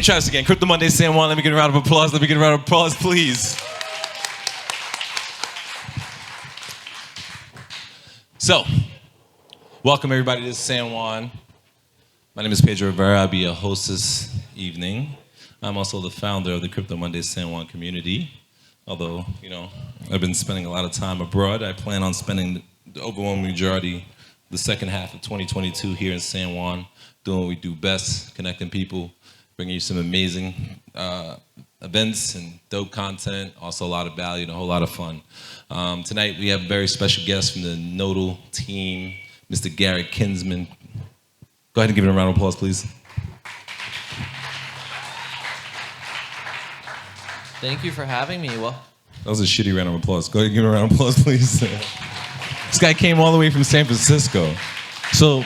try this again. Crypto Monday, San Juan. Let me get a round of applause. Let me get a round of applause, please. So, welcome everybody to San Juan. My name is Pedro Rivera. I'll be your host this evening. I'm also the founder of the Crypto Monday San Juan community. Although, I've been spending a lot of time abroad, I plan on spending the overwhelming majority, the second half of 2022 here in San Juan, doing what we do best, connecting people, bringing you some amazing events and dope content, also a lot of value and a whole lot of fun. Tonight we have a very special guest from the Nodal team, Mr. Garrett Kinsman. Go ahead and give him a round of applause, please. Thank you for having me. Well, that was a shitty round of applause. Go ahead and give him a round of applause, please. This guy came all the way from San Francisco. So,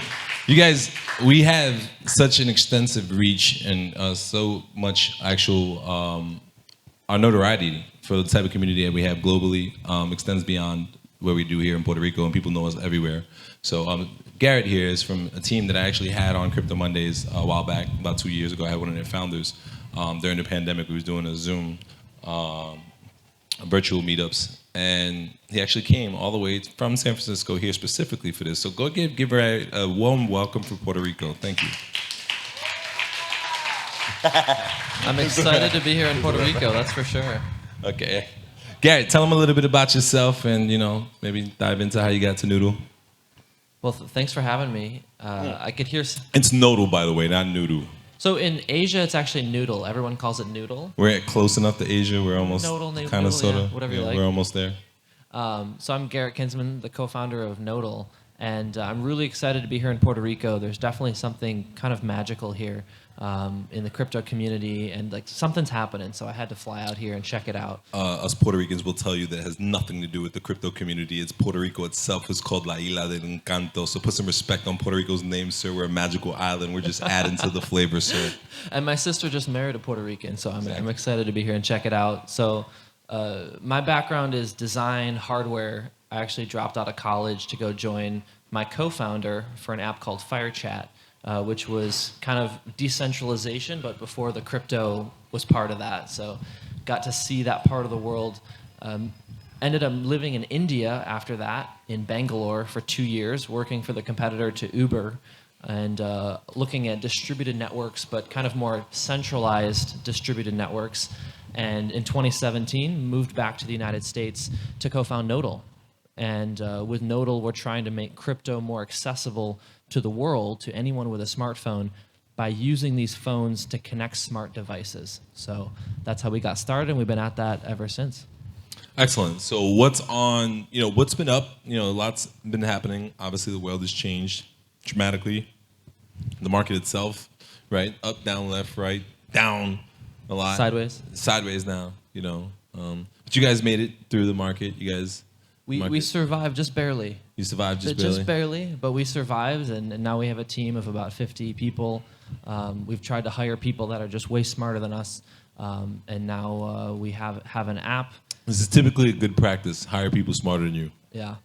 you guys, we have such an extensive reach and so much actual, our notoriety for the type of community that we have globally extends beyond what we do here in Puerto Rico, and people know us everywhere. So Garrett here is from a team that I actually had on Crypto Mondays a while back, about 2 years ago. I had one of their founders. During the pandemic, we was doing a Zoom virtual meetups, and he actually came all the way from San Francisco here specifically for this. So go give her a warm welcome from Puerto Rico. Thank you. I'm excited to be here in Puerto Rico, that's for sure. Okay. Garrett, tell them a little bit about yourself and, maybe dive into how you got to Noodle. Well, thanks for having me. I could hear... It's Nodal, by the way, not Noodle. So in Asia, it's actually noodle. Everyone calls it noodle. We're close enough to Asia. We're almost kind of, sort of. Yeah, whatever you like. We're almost there. So I'm Garrett Kinsman, the co-founder of Nodal, and I'm really excited to be here in Puerto Rico. There's definitely something kind of magical here in the crypto community, and like something's happening. So I had to fly out here and check it out. Us Puerto Ricans will tell you that it has nothing to do with the crypto community. It's Puerto Rico itself. It's called La Isla del Encanto. So put some respect on Puerto Rico's name, sir. We're a magical island. We're just adding to the flavor, sir. And my sister just married a Puerto Rican, so I'm excited to be here and check it out. So my background is design, hardware. I actually dropped out of college to go join my co-founder for an app called FireChat, which was kind of decentralization, but before the crypto was part of that. So got to see that part of the world. Ended up living in India after that, in Bangalore for 2 years, working for the competitor to Uber, and looking at distributed networks, but kind of more centralized distributed networks. And in 2017, moved back to the United States to co-found Nodal. And with Nodal, we're trying to make crypto more accessible to the world, to anyone with a smartphone, by using these phones to connect smart devices. So that's how we got started, and we've been at that ever since. Excellent. So what's on, what's been up? Lots been happening. Obviously, the world has changed dramatically. The market itself, right? Up, down, left, right, down a lot. Sideways. Sideways now, But you guys made it through the market. You guys... We survived just barely. You survived just barely? Just barely, but we survived, and now we have a team of about 50 people. We've tried to hire people that are just way smarter than us, and now we have an app. This is typically a good practice, hire people smarter than you. Yeah.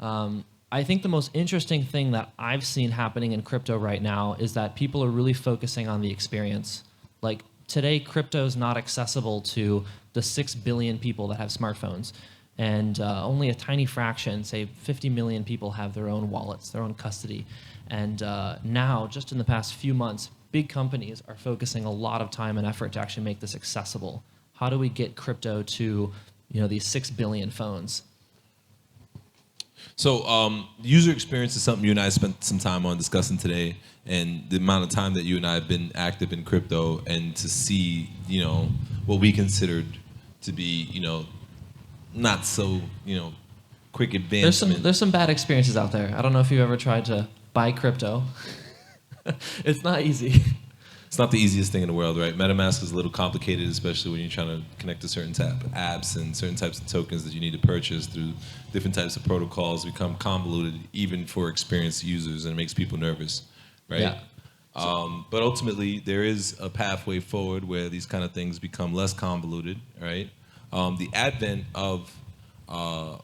I think the most interesting thing that I've seen happening in crypto right now is that people are really focusing on the experience. Like today, crypto is not accessible to the 6 billion people that have smartphones. And only a tiny fraction, say 50 million people, have their own wallets, their own custody. And now, just in the past few months, big companies are focusing a lot of time and effort to actually make this accessible. How do we get crypto to these 6 billion phones? So user experience is something you and I spent some time on discussing today, and the amount of time that you and I have been active in crypto, and to see what we considered to be not so, quick advancement. There's some bad experiences out there. I don't know if you've ever tried to buy crypto. It's not easy. It's not the easiest thing in the world, right? MetaMask is a little complicated, especially when you're trying to connect to certain type of apps and certain types of tokens that you need to purchase through different types of protocols. Become convoluted even for experienced users, and it makes people nervous, right? Yeah. But ultimately, there is a pathway forward where these kind of things become less convoluted, right? The advent of, the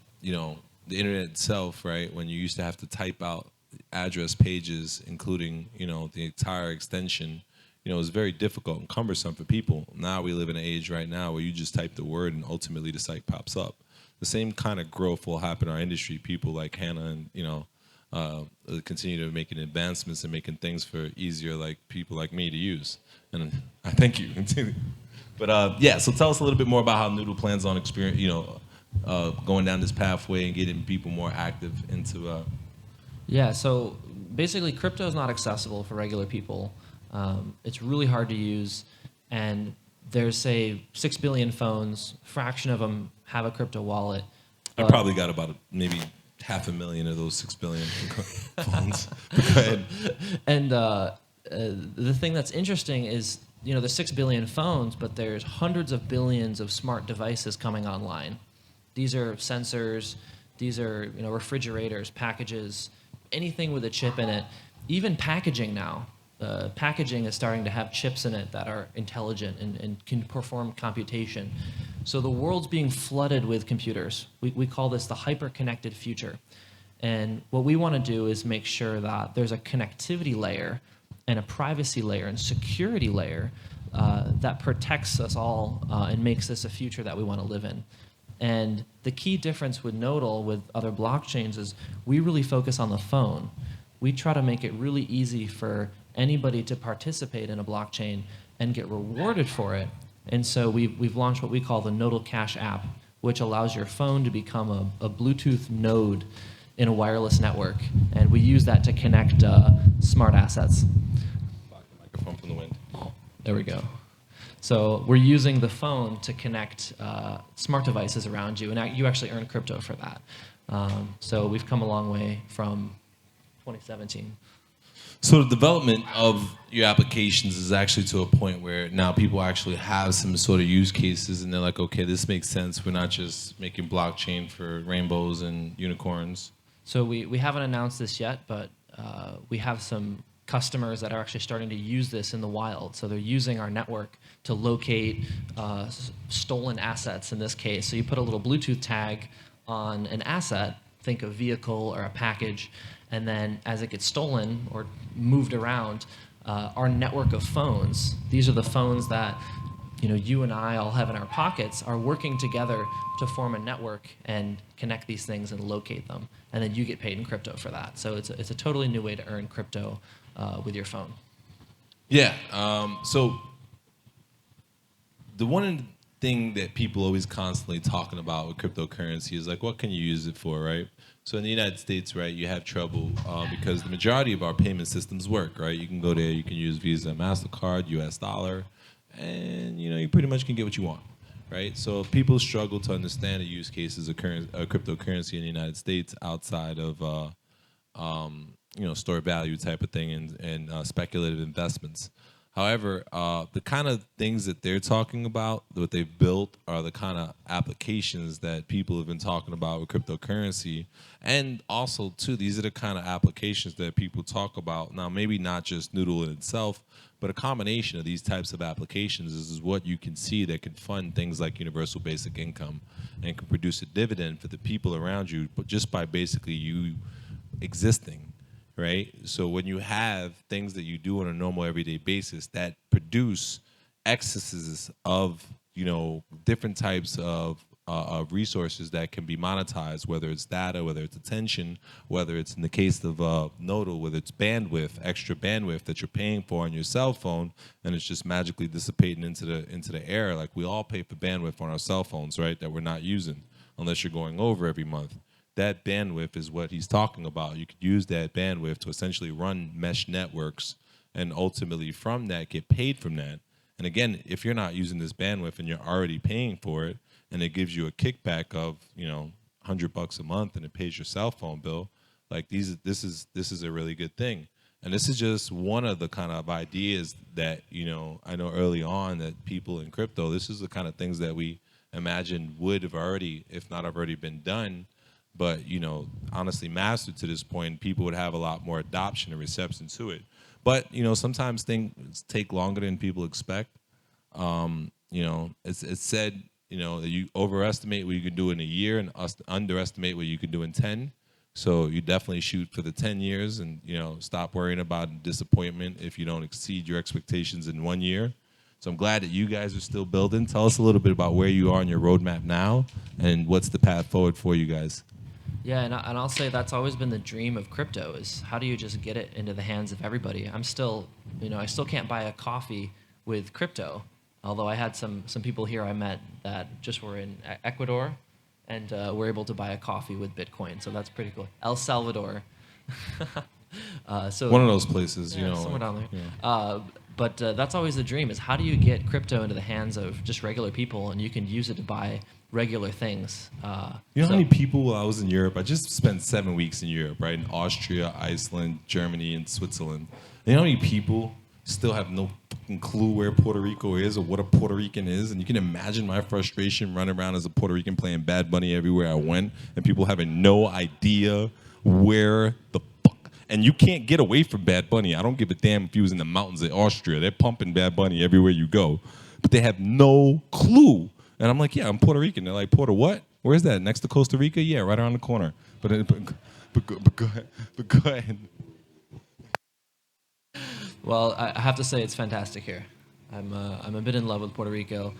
internet itself, right? When you used to have to type out address pages, including, the entire extension, it was very difficult and cumbersome for people. Now we live in an age right now where you just type the word and ultimately the site pops up. The same kind of growth will happen in our industry. People like Hannah and continue to making advancements and making things for easier like people like me to use. And I thank you. But yeah, so tell us a little bit more about how Noodle plans on going down this pathway and getting people more active into. Yeah, so basically, crypto is not accessible for regular people. It's really hard to use, and there's, say, 6 billion phones, fraction of them have a crypto wallet. I probably got about maybe 500,000 of those 6 billion phones. Go ahead. And the thing that's interesting is, there's 6 billion phones, but there's hundreds of billions of smart devices coming online. These are sensors, these are refrigerators, packages, anything with a chip in it. Even packaging now. Packaging is starting to have chips in it that are intelligent and can perform computation. So the world's being flooded with computers. We call this the hyper-connected future. And what we want to do is make sure that there's a connectivity layer and a privacy layer and security layer that protects us all and makes this a future that we want to live in. And the key difference with Nodal, with other blockchains, is we really focus on the phone. We try to make it really easy for anybody to participate in a blockchain and get rewarded for it. And so we've launched what we call the Nodal Cash app, which allows your phone to become a Bluetooth node in a wireless network. And we use that to connect smart assets. Block the microphone from the wind. There we go. So we're using the phone to connect smart devices around you, and you actually earn crypto for that. So we've come a long way from 2017. So the development of your applications is actually to a point where now people actually have some sort of use cases, and they're like, okay, this makes sense. We're not just making blockchain for rainbows and unicorns. So we haven't announced this yet, but we have some customers that are actually starting to use this in the wild. So they're using our network to locate stolen assets in this case. So you put a little Bluetooth tag on an asset, think a vehicle or a package, and then as it gets stolen or moved around, our network of phones, these are the phones that you and I all have in our pockets, are working together to form a network and connect these things and locate them. And then you get paid in crypto for that. So it's a totally new way to earn crypto with your phone. Yeah. So the one thing that people always constantly talking about with cryptocurrency is like, what can you use it for, right? So in the United States, right, you have trouble because the majority of our payment systems work, right? You can go there, you can use Visa, MasterCard, US dollar, and you pretty much can get what you want, right? So if people struggle to understand the use cases of cryptocurrency in the United States outside of store value type of thing and speculative investments. However, the kind of things that they're talking about, what they've built, are the kind of applications that people have been talking about with cryptocurrency. And also, too, these are the kind of applications that people talk about. Now, maybe not just Noodle in itself, but a combination of these types of applications is what you can see that can fund things like universal basic income and can produce a dividend for the people around you, but just by basically you existing. Right? So when you have things that you do on a normal everyday basis that produce excesses of, different types of resources that can be monetized, whether it's data, whether it's attention, whether it's in the case of Nodal, whether it's bandwidth, extra bandwidth that you're paying for on your cell phone, and it's just magically dissipating into the air. Like we all pay for bandwidth on our cell phones, right? That we're not using unless you're going over every month. That bandwidth is what he's talking about. You could use that bandwidth to essentially run mesh networks and ultimately from that get paid from that. And again, if you're not using this bandwidth and you're already paying for it and it gives you a kickback of, $100 a month and it pays your cell phone bill, like this is a really good thing. And this is just one of the kind of ideas that, I know early on that people in crypto, this is the kind of things that we imagined would have already, if not have already been done, but honestly mastered to this point, people would have a lot more adoption and reception to it. But sometimes things take longer than people expect. It's said that you overestimate what you can do in a year and underestimate what you can do in 10. So you definitely shoot for the 10 years and, stop worrying about disappointment if you don't exceed your expectations in 1 year. So I'm glad that you guys are still building. Tell us a little bit about where you are on your roadmap now and what's the path forward for you guys. Yeah, and I'll say that's always been the dream of crypto is how do you just get it into the hands of everybody? I still can't buy a coffee with crypto, although I had some people here I met that just were in Ecuador and were able to buy a coffee with Bitcoin. So that's pretty cool. El Salvador. One of those places, somewhere down there. Yeah. But that's always the dream is how do you get crypto into the hands of just regular people and you can use it to buy regular things. How many people while I was in Europe, I just spent 7 weeks in Europe, right? In Austria, Iceland, Germany, and Switzerland. And you know how many people still have no fucking clue where Puerto Rico is or what a Puerto Rican is? And you can imagine my frustration running around as a Puerto Rican playing Bad Bunny everywhere I went and people having no idea where the fuck. And you can't get away from Bad Bunny. I don't give a damn if you was in the mountains of Austria. They're pumping Bad Bunny everywhere you go. But they have no clue. And I'm like, yeah, I'm Puerto Rican. They're like, Puerto what? Where's that? Next to Costa Rica? Yeah, right around the corner. But go ahead. Well, I have to say it's fantastic here. I'm a bit in love with Puerto Rico.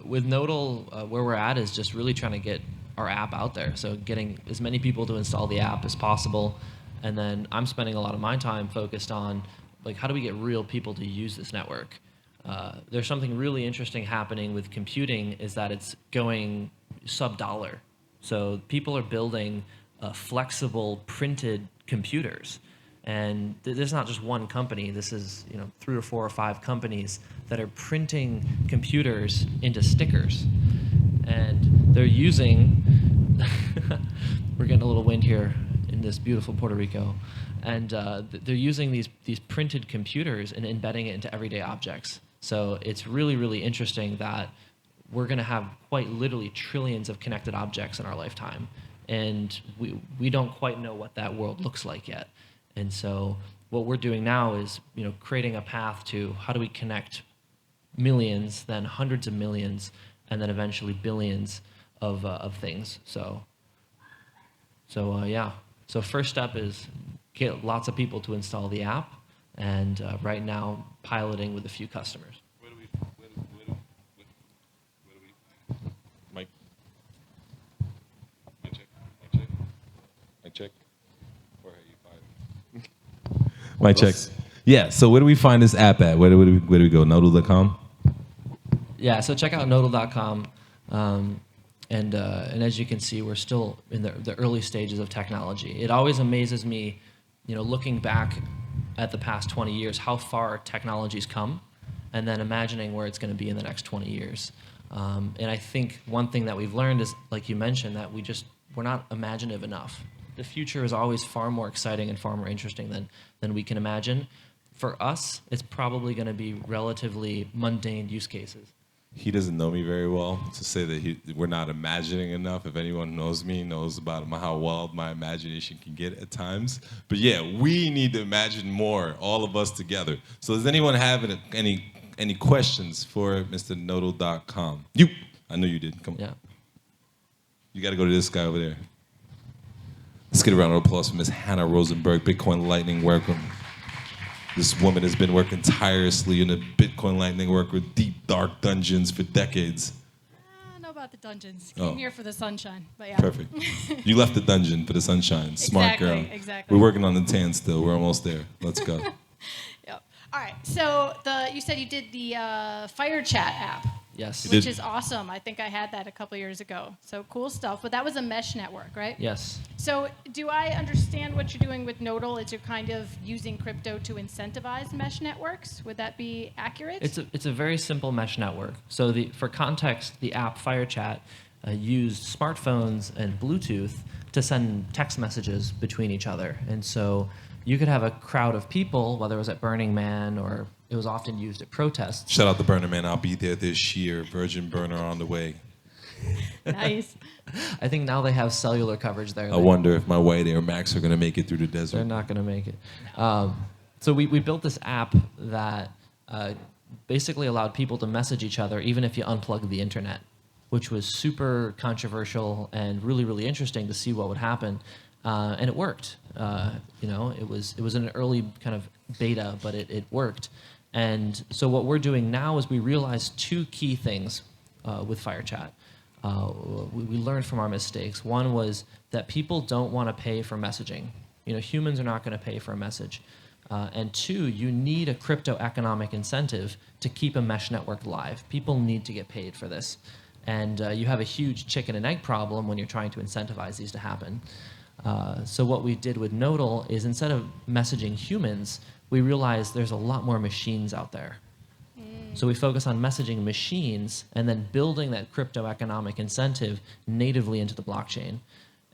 With Nodal, where we're at is just really trying to get our app out there. So getting as many people to install the app as possible. And then I'm spending a lot of my time focused on like how do we get real people to use this network? There's something really interesting happening with computing is that it's going sub-dollar. So people are building flexible printed computers. And there's not just one company. This is 3 or 4 or 5 companies that are printing computers into stickers. And they're using, we're getting a little wind here in this beautiful Puerto Rico. And they're using these printed computers and embedding it into everyday objects. So it's really, really interesting that we're going to have quite literally trillions of connected objects in our lifetime. And we don't quite know what that world looks like yet. And so what we're doing now is creating a path to how do we connect millions, then hundreds of millions, and then eventually billions of things. So yeah. So first step is get lots of people to install the app. And right now, piloting with a few customers. Where do we Mike? Mic check. Or you find Mic check. Yeah. So where do we find this app at? Where do we go? Nodal.com. Yeah. So check out Nodal.com. And as you can see, we're still in the early stages of technology. It always amazes me, looking back at the past 20 years, how far technology's come, and then imagining where it's going to be in the next 20 years. And I think one thing that we've learned is, like you mentioned, that we're not imaginative enough. The future is always far more exciting and far more interesting than we can imagine. For us, it's probably going to be relatively mundane use cases. He doesn't know me very well to say that we're not imagining enough. If anyone knows me, knows about how wild my imagination can get at times. But yeah, we need to imagine more, all of us together. So does anyone have any questions for Mr. Nodal.com? I know you did. Come on. Yeah. You got to go to this guy over there. Let's get a round of applause for Ms. Hannah Rosenberg, Bitcoin Lightning worker. This woman has been working tirelessly in the Bitcoin Lightning work with deep, dark dungeons for decades. I don't know about the dungeons. Came here for the sunshine, but yeah. Perfect. You left the dungeon for the sunshine. Smart girl. Exactly. We're working on the tan still. We're almost there. Let's go. Yep. All right. So you said you did the Fire Chat app. Yes. Which is awesome. I think I had that a couple years ago. So cool stuff. But that was a mesh network, right? Yes. So do I understand what you're doing with Nodal? Is you're kind of using crypto to incentivize mesh networks? Would that be accurate? It's a very simple mesh network. So for context, the app FireChat used smartphones and Bluetooth to send text messages between each other. And so you could have a crowd of people, whether it was at Burning Man or it was often used at protests. Shout out to Burner Man. I'll be there this year. Virgin Burner on the way. Nice. I think now they have cellular coverage there. I wonder if my white Air Max are going to make it through the desert. They're not going to make it. So we built this app that basically allowed people to message each other even if you unplug the internet, which was super controversial and really, really interesting to see what would happen. and it worked. It was an early kind of beta, but it worked. And so what we're doing now is we realized two key things with FireChat. We learned from our mistakes. One was that people don't want to pay for messaging. Humans are not going to pay for a message. And two, you need a crypto economic incentive to keep a mesh network live. People need to get paid for this. And you have a huge chicken and egg problem when you're trying to incentivize these to happen. So what we did with Nodal is instead of messaging humans, we realized there's a lot more machines out there. So we focus on messaging machines and then building that crypto economic incentive natively into the blockchain.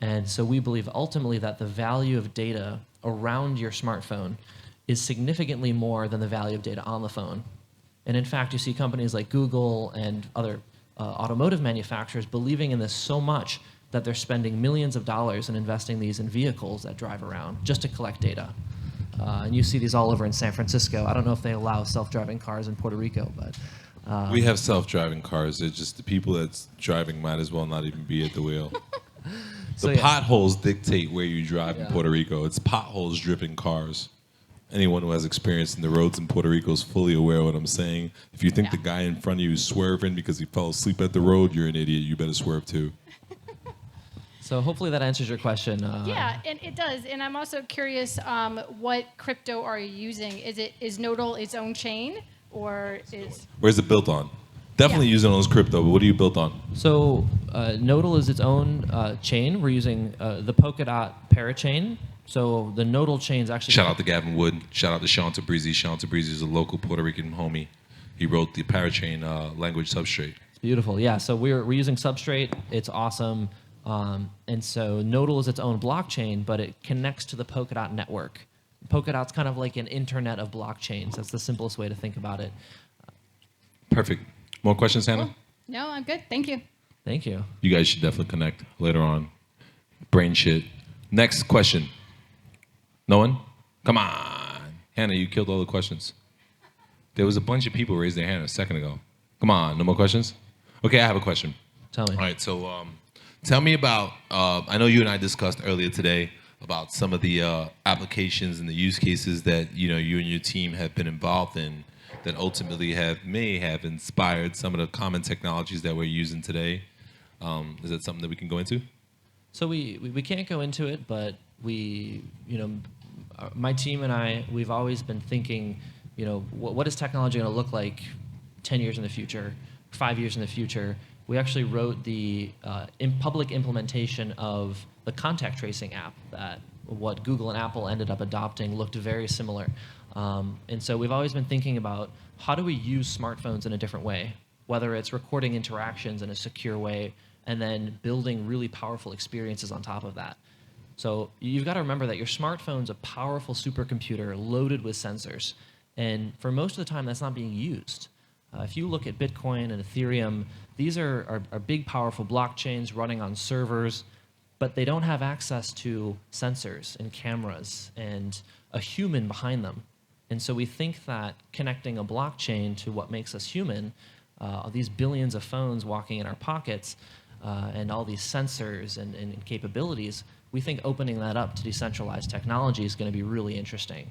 And so we believe ultimately that the value of data around your smartphone is significantly more than the value of data on the phone. And in fact, you see companies like Google and other automotive manufacturers believing in this so much that they're spending millions of dollars and investing these in vehicles that drive around just to collect data. And you see these all over in San Francisco. I don't know if they allow self-driving cars in Puerto Rico, but We have self-driving cars. It's just the people that's driving might as well not even be at the wheel. So, The yeah. potholes dictate where you drive in Yeah. Puerto Rico. It's potholes driven cars. Anyone who has experience in the roads in Puerto Rico is fully aware of what I'm saying. If you think the guy in front of you is swerving because he fell asleep at the road, you're an idiot. You better swerve too. So hopefully that answers your question. Yeah, and it does. And I'm also curious, what crypto are you using? Is Nodal its own chain, or is? Where's it built on? Definitely Yeah. using those crypto, but what are you built on? So Nodal is its own chain. We're using the Polkadot parachain. So the Nodal chain is actually Shout out to Gavin Wood. Shout out to Sean Tabrizi. Sean Tabrizi is a local Puerto Rican homie. He wrote the parachain language substrate. It's beautiful. Yeah. So we're using Substrate. It's awesome. And so Nodal is its own blockchain, but it connects to the Polkadot network. Polkadot's kind of like an internet of blockchains. That's the simplest way to think about it. Perfect. More questions, Hannah? Cool. No, I'm good. Thank you. Thank you. You guys should definitely connect later on. Brain shit. Next question. No one? Come on. Hannah, you killed all the questions. There was a bunch of people raised their hand a second ago. Come on, no more questions? Okay, I have a question. Tell me. All right, so tell me about, I know you and I discussed earlier today about some of the applications and the use cases that you and your team have been involved in that ultimately may have inspired some of the common technologies that we're using today. Is that something that we can go into? So we can't go into it, but my team and I, we've always been thinking, what is technology going to look like 10 years in the future, 5 years in the future? We actually wrote the public implementation of the contact tracing app that what Google and Apple ended up adopting looked very similar. And so we've always been thinking about how do we use smartphones in a different way, whether it's recording interactions in a secure way and then building really powerful experiences on top of that. So you've got to remember that your smartphone's a powerful supercomputer loaded with sensors. And for most of the time, that's not being used. If you look at Bitcoin and Ethereum, these are big, powerful blockchains running on servers, but they don't have access to sensors and cameras and a human behind them. And so we think that connecting a blockchain to what makes us human, these billions of phones walking in our pockets, and all these sensors and capabilities, we think opening that up to decentralized technology is going to be really interesting.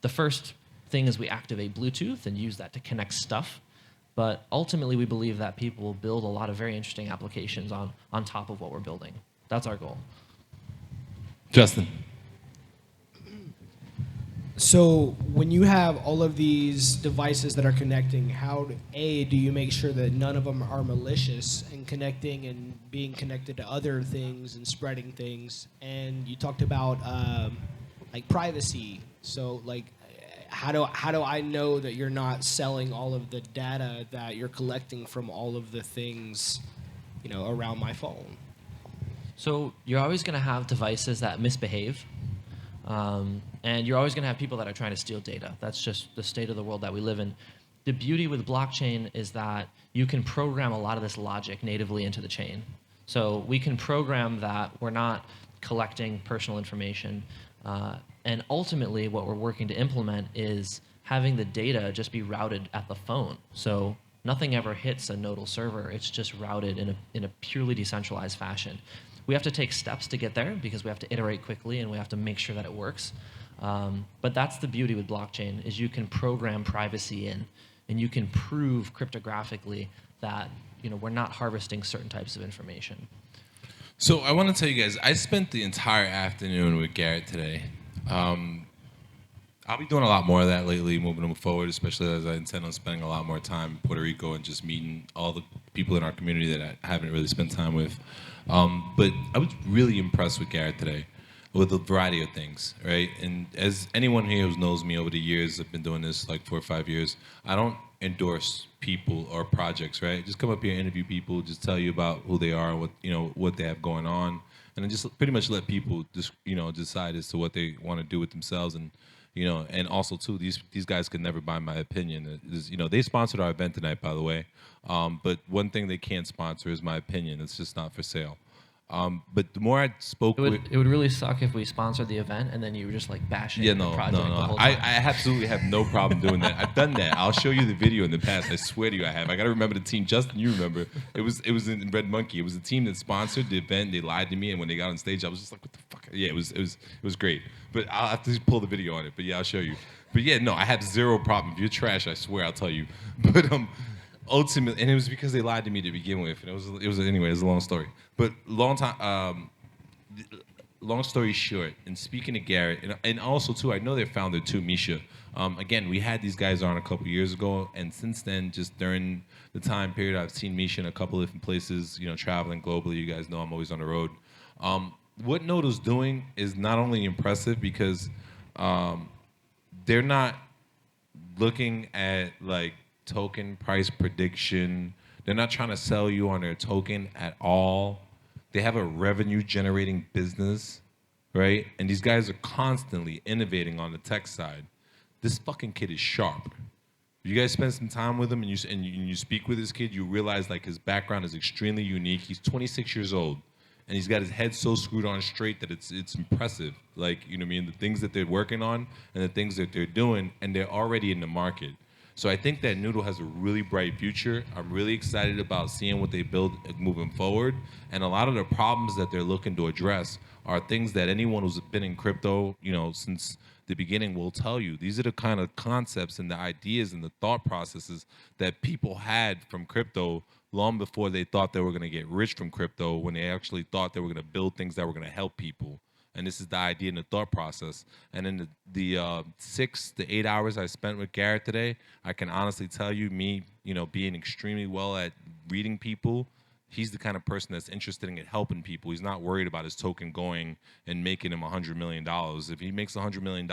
The first thing is we activate Bluetooth and use that to connect stuff. But ultimately, we believe that people will build a lot of very interesting applications on top of what we're building. That's our goal. Justin. So when you have all of these devices that are connecting, how do you make sure that none of them are malicious and connecting and being connected to other things and spreading things? And you talked about like privacy. So like, how do I know that you're not selling all of the data that you're collecting from all of the things, around my phone? So you're always going to have devices that misbehave. And you're always going to have people that are trying to steal data. That's just the state of the world that we live in. The beauty with blockchain is that you can program a lot of this logic natively into the chain. So we can program that we're not collecting personal information. And ultimately, what we're working to implement is having the data just be routed at the phone. So nothing ever hits a nodal server. It's just routed in a purely decentralized fashion. We have to take steps to get there because we have to iterate quickly and we have to make sure that it works. But that's the beauty with blockchain is you can program privacy in, and you can prove cryptographically that we're not harvesting certain types of information. So I want to tell you guys, I spent the entire afternoon with Garrett today. I'll be doing a lot more of that lately, moving forward, especially as I intend on spending a lot more time in Puerto Rico and just meeting all the people in our community that I haven't really spent time with. But I was really impressed with Garrett today with a variety of things, right? And as anyone here who knows me over the years, I've been doing this like 4 or 5 years, I don't endorse people or projects, right? Just come up here, interview people, just tell you about who they are, what they have going on, and then just pretty much let people just decide as to what they want to do with themselves. And and also too, these guys could never buy my opinion. They sponsored our event tonight, by the way. But one thing they can't sponsor is my opinion. It's just not for sale. But the more I spoke it would really suck if we sponsored the event and then you were just like bashing the project the whole I time. absolutely have no problem doing that. I've done that. I'll show you the video in the past. I swear to you, I have. I got to remember the team. Justin, you remember? It was in Red Monkey. It was the team that sponsored the event. They lied to me, and when they got on stage, I was just like, "What the fuck?" Yeah, it was great. But I'll have to pull the video on it. But yeah, I'll show you. But yeah, no, I have zero problem. If you're trash, I swear I'll tell you. But ultimately, and it was because they lied to me to begin with. And it was anyway. It was a long story. But long story short, and speaking to Garrett, and also too, I know their founder too, Misha. Again, we had these guys on a couple years ago, and since then, just during the time period, I've seen Misha in a couple of different places, traveling globally. You guys know I'm always on the road. What Nodo's doing is not only impressive because they're not looking at like token price prediction. They're not trying to sell you on their token at all. They have a revenue generating business, right? And these guys are constantly innovating on the tech side. This fucking kid is sharp. If you guys spend some time with him and you speak with this kid, you realize like his background is extremely unique. He's 26 years old, and he's got his head so screwed on straight that it's impressive. Like, you know what I mean? The things that they're working on and the things that they're doing, and they're already in the market. So I think that Noodle has a really bright future. I'm really excited about seeing what they build moving forward. And a lot of the problems that they're looking to address are things that anyone who's been in crypto, since the beginning will tell you. These are the kind of concepts and the ideas and the thought processes that people had from crypto long before they thought they were going to get rich from crypto, when they actually thought they were going to build things that were going to help people. And this is the idea and the thought process. And in the 6 to 8 hours I spent with Garrett today, I can honestly tell you, me, being extremely well at reading people, he's the kind of person that's interested in helping people. He's not worried about his token going and making him $100 million. If he makes $100 million,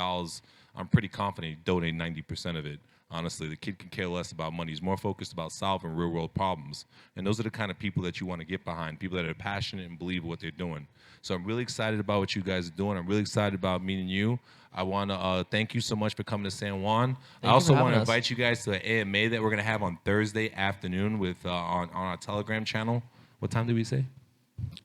I'm pretty confident he'd donate 90% of it. Honestly, the kid can care less about money. He's more focused about solving real-world problems. And those are the kind of people that you want to get behind, people that are passionate and believe what they're doing. So I'm really excited about what you guys are doing. I'm really excited about meeting you. I want to thank you so much for coming to San Juan. I also want to invite you guys to an AMA that we're going to have on Thursday afternoon with on our Telegram channel. What time did we say?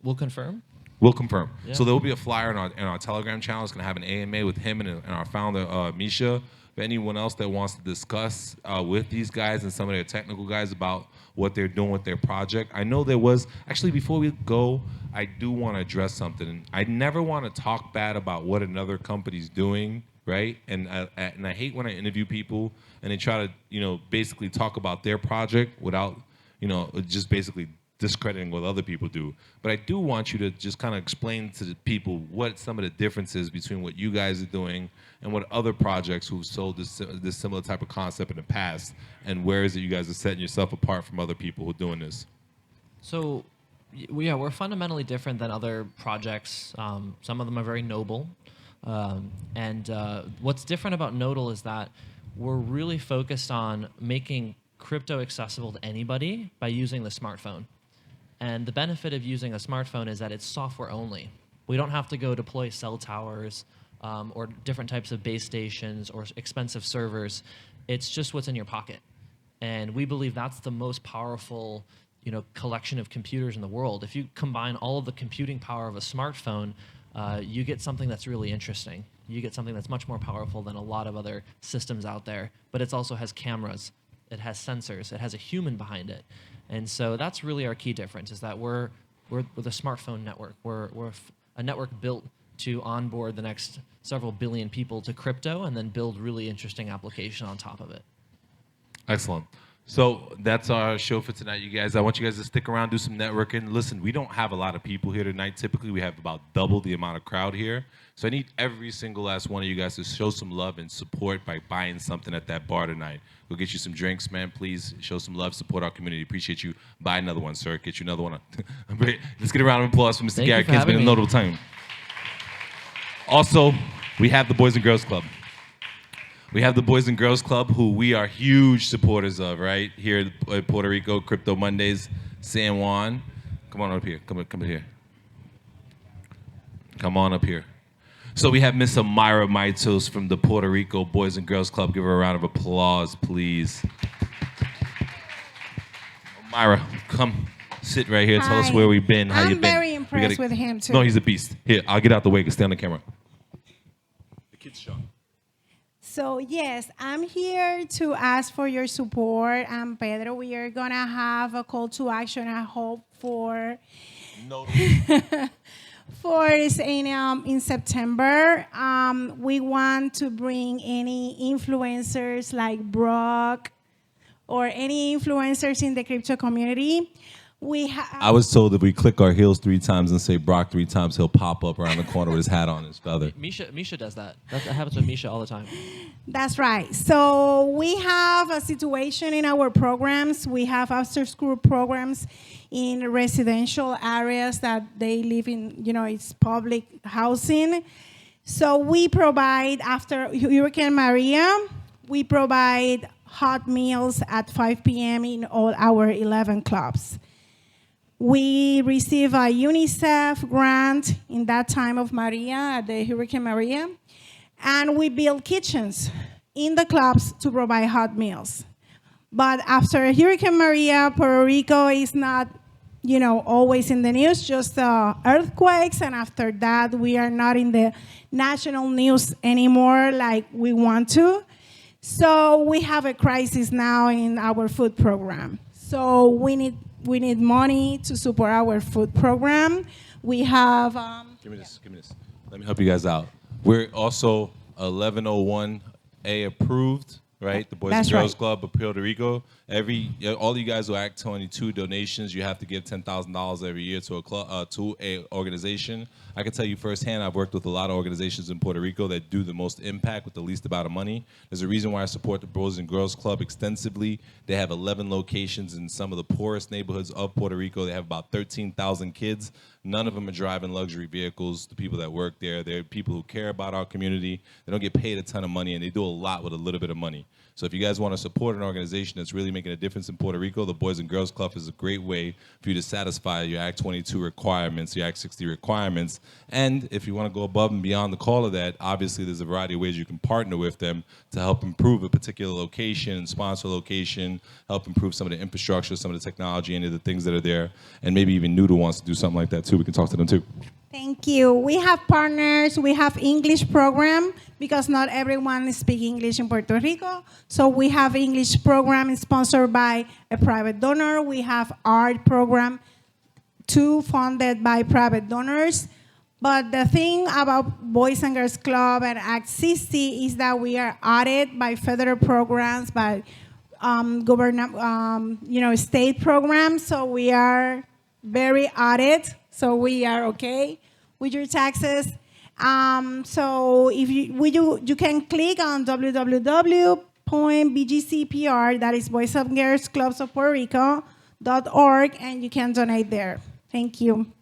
We'll confirm. We'll confirm. Yeah. So there will be a flyer in our Telegram channel. It's going to have an AMA with him and our founder, Misha. For anyone else that wants to discuss with these guys and some of their technical guys about what they're doing with their project. I know there was, actually before we go, I do want to address something. I never want to talk bad about what another company's doing, right? And I hate when I interview people and they try to, basically talk about their project without, just basically discrediting what other people do. But I do want you to just kind of explain to the people what some of the differences between what you guys are doing and what other projects who've sold this similar type of concept in the past, and where is it you guys are setting yourself apart from other people who are doing this? So, we're fundamentally different than other projects. Some of them are very noble. And what's different about Nodal is that we're really focused on making crypto accessible to anybody by using the smartphone. And the benefit of using a smartphone is that it's software only. We don't have to go deploy cell towers or different types of base stations or expensive servers. It's just what's in your pocket. And we believe that's the most powerful collection of computers in the world. If you combine all of the computing power of a smartphone, you get something that's really interesting. You get something that's much more powerful than a lot of other systems out there. But it also has cameras. It has sensors. It has a human behind it. And so that's really our key difference, is that we're we're the smartphone network. We're a network built to onboard the next several billion people to crypto and then build really interesting application on top of it. Excellent. So that's our show for tonight, you guys. I want you guys to stick around, do some networking. Listen, we don't have a lot of people here tonight. Typically, we have about double the amount of crowd here. So I need every single last one of you guys to show some love and support by buying something at that bar tonight. Go get you some drinks, man. Please show some love, support our community. Appreciate you. Buy another one, sir. Get you another one. Let's get a round of applause for Mr. Thank Garrett you for Kinsman. having A me. notable time. Also, we have the Boys and Girls Club. We have the Boys and Girls Club, who we are huge supporters of, right? Here at Puerto Rico, Crypto Mondays, San Juan. Come on up here. Come up here. Come on up here. So we have Miss Amira Maitos from the Puerto Rico Boys and Girls Club. Give her a round of applause, please. Amira, come sit right here. Tell us Hi. where we've been, how I'm you've been. very impressed with him, too. No, he's a beast. Here, I'll get out the way. Stay on the camera. The kid's show. So, yes, I'm here to ask for your support. Pedro, we are going to have a call to action, I hope, for in September. We want to bring any influencers like Brock or any influencers in the crypto community. I was told if we click our heels 3 times and say Brock 3 times, he'll pop up around the corner with his hat on his feather. Misha does that. That happens with Misha all the time. That's right. So we have a situation in our programs. We have after-school programs in residential areas that they live in, it's public housing. So we provide, after Hurricane Maria, we provide hot meals at 5 p.m. in all our 11 clubs. We receive a UNICEF grant in that time of Maria, at the Hurricane Maria, and we build kitchens in the clubs to provide hot meals. But after Hurricane Maria, Puerto Rico is not, always in the news, just earthquakes, and after that, we are not in the national news anymore like we want to. So we have a crisis now in our food program. So we need money to support our food program. We have... Give me this. Let me help you guys out. We're also 1101A approved, right? The Boys That's and Girls right. Club of Puerto Rico. All you guys who Act 22 donations, you have to give $10,000 every year to a organization. I can tell you firsthand, I've worked with a lot of organizations in Puerto Rico that do the most impact with the least amount of money. There's a reason why I support the Boys and Girls Club extensively. They have 11 locations in some of the poorest neighborhoods of Puerto Rico. They have about 13,000 kids. None of them are driving luxury vehicles. The people that work there, they're people who care about our community. They don't get paid a ton of money, and they do a lot with a little bit of money. So if you guys want to support an organization that's really making a difference in Puerto Rico, the Boys and Girls Club is a great way for you to satisfy your Act 22 requirements, your Act 60 requirements. And if you want to go above and beyond the call of that, obviously there's a variety of ways you can partner with them to help improve a particular location, sponsor a location, help improve some of the infrastructure, some of the technology, any of the things that are there. And maybe even Noodle wants to do something like that too. We can talk to them too. Thank you. We have partners. We have English program because not everyone speaks English in Puerto Rico. So we have English program sponsored by a private donor. We have art program too funded by private donors. But the thing about Boys and Girls Club and Act 60 is that we are audited by federal programs, by state programs. So we are very audited. So we are okay with your taxes. So if you can click on www.bgcpr, that is Boys and Girls Clubs of Puerto Rico.org, and you can donate there. Thank you.